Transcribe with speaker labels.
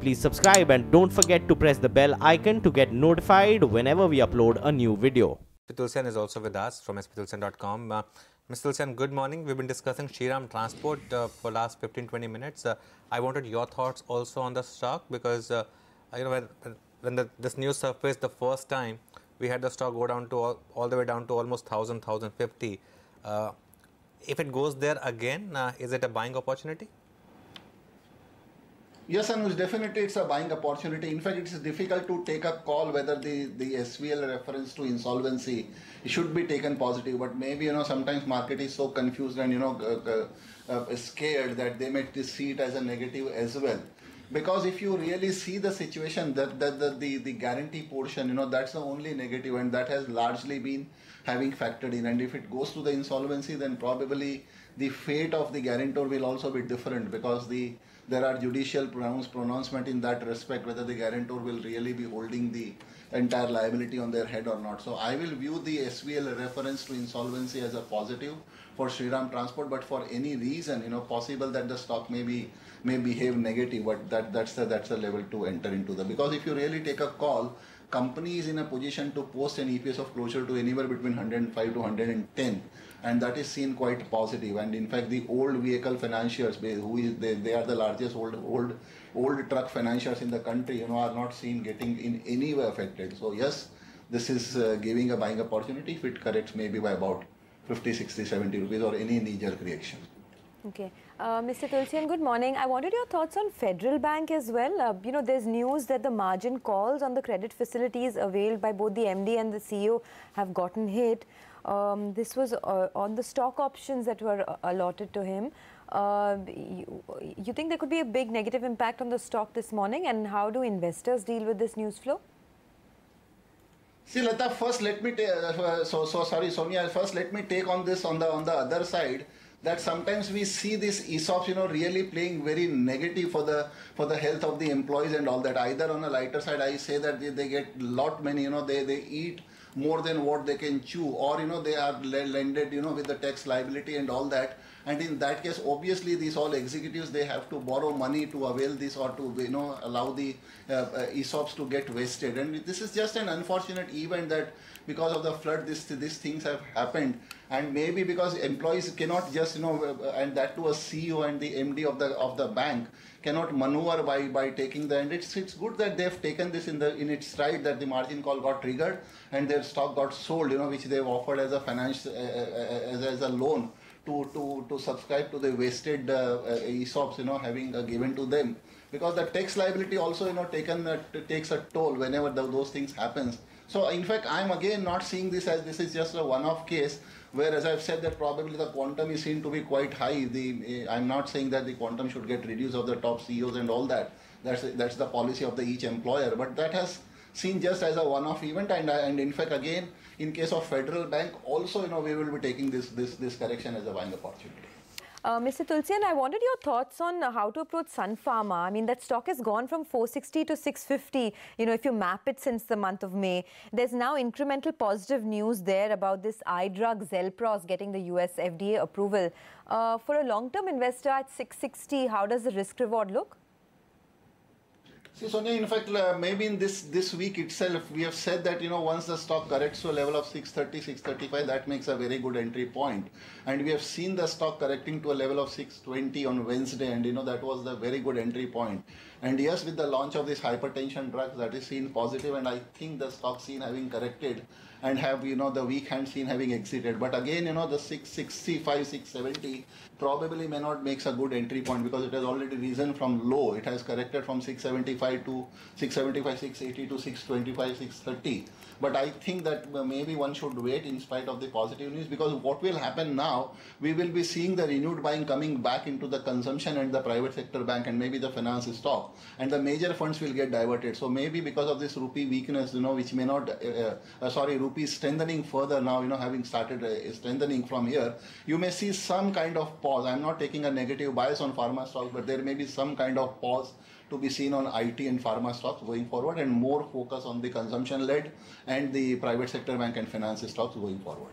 Speaker 1: please subscribe and don't forget to press the bell icon to get notified whenever we upload a new video.
Speaker 2: Tulsian is also with us from svtulsian.com. Ms. Tulsian, good morning. We've been discussing Shriram Transport for last 15-20 minutes. I wanted your thoughts also on the stock because when this news surfaced the first time, we had the stock go down to all the way down to almost 1,000, 1,050. If it goes there again, is it a buying opportunity?
Speaker 3: Yes, Anuj, definitely it's a buying opportunity. In fact, it's difficult to take a call whether the SVL reference to insolvency should be taken positive. But maybe, sometimes market is so confused and, scared that they may see it as a negative as well. Because if you really see the situation, that the guarantee portion, that's the only negative, and that has largely been having factored in. And if it goes to the insolvency, then probably the fate of the guarantor will also be different, because there are judicial pronouncement in that respect, whether the guarantor will really be holding the entire liability on their head or not. So I will view the SVL reference to insolvency as a positive for Shriram Transport, but for any reason, possible that the stock may behave negative, but that's the level to enter into because if you really take a call, company is in a position to post an EPS of closer to anywhere between 105 to 110, and that is seen quite positive. And in fact, the old vehicle financiers, they are the largest old truck financiers in the country, are not seen getting in any way affected. So yes, this is giving a buying opportunity if it corrects maybe by about 50, 60, 70 rupees or any knee-jerk reaction.
Speaker 4: Okay. Mr. Tulsian, good morning. I wanted your thoughts on Federal Bank as well. There's news that the margin calls on the credit facilities availed by both the MD and the CEO have gotten hit. This was on the stock options that were allotted to him. You think there could be a big negative impact on the stock this morning, and how do investors deal with this news flow?
Speaker 3: See, Lata, first let me take, sorry, Sonia, first let me take on this on the other side, that sometimes we see these ESOPs, really playing very negative for the health of the employees and all that. Either on a lighter side, I say that they get lot many, they eat more than what they can chew, or, they are landed, with the tax liability and all that. And in that case, obviously, these all executives, they have to borrow money to avail this, or to, allow the ESOPs to get vested. And this is just an unfortunate event that because of the flood, these things have happened. And maybe because employees cannot just, and that to a CEO and the MD of the bank cannot maneuver by taking and it's good that they've taken this in its stride, that the margin call got triggered and their stock got sold, which they've offered as a as a loan to subscribe to the vested ESOPs, having given to them, because the tax liability also, takes a toll whenever those things happens. So in fact, I'm again not seeing this as this is just a one-off case, where, as I've said, that probably the quantum is seen to be quite high. I'm not saying that the quantum should get reduced of the top CEOs and all that. That's the policy of each employer, but that has seen just as a one-off event. And in fact, again, in case of Federal Bank, also, we will be taking this correction as a buying opportunity.
Speaker 4: Mr. Tulsian, I wanted your thoughts on how to approach Sun Pharma. I mean, that stock has gone from 460 to 650, if you map it since the month of May. There's now incremental positive news there about this eye drug Zelpros getting the US FDA approval. For a long-term investor at 660, how does the risk-reward look?
Speaker 3: See, Sonia, in fact, maybe in this week itself, we have said that, once the stock corrects to a level of 630, 635, that makes a very good entry point. And we have seen the stock correcting to a level of 620 on Wednesday, and, that was the very good entry point. And yes, with the launch of this hypertension drugs, that is seen positive, and I think the stock seen having corrected and have, the weak hand seen having exited. But again, the 665, 670 probably may not makes a good entry point, because it has already risen from low. It has corrected from 675 to 675, 680 to 625, 630. But I think that maybe one should wait in spite of the positive news, because what will happen now, we will be seeing the renewed buying coming back into the consumption and the private sector bank and maybe the finance stock, and the major funds will get diverted. So maybe because of this rupee weakness, which may not, rupee strengthening further now, having started strengthening from here, you may see some kind of pause. I'm not taking a negative bias on pharma stocks, but there may be some kind of pause to be seen on IT and pharma stocks going forward, and more focus on the consumption-led and the private sector bank and finance stocks going forward.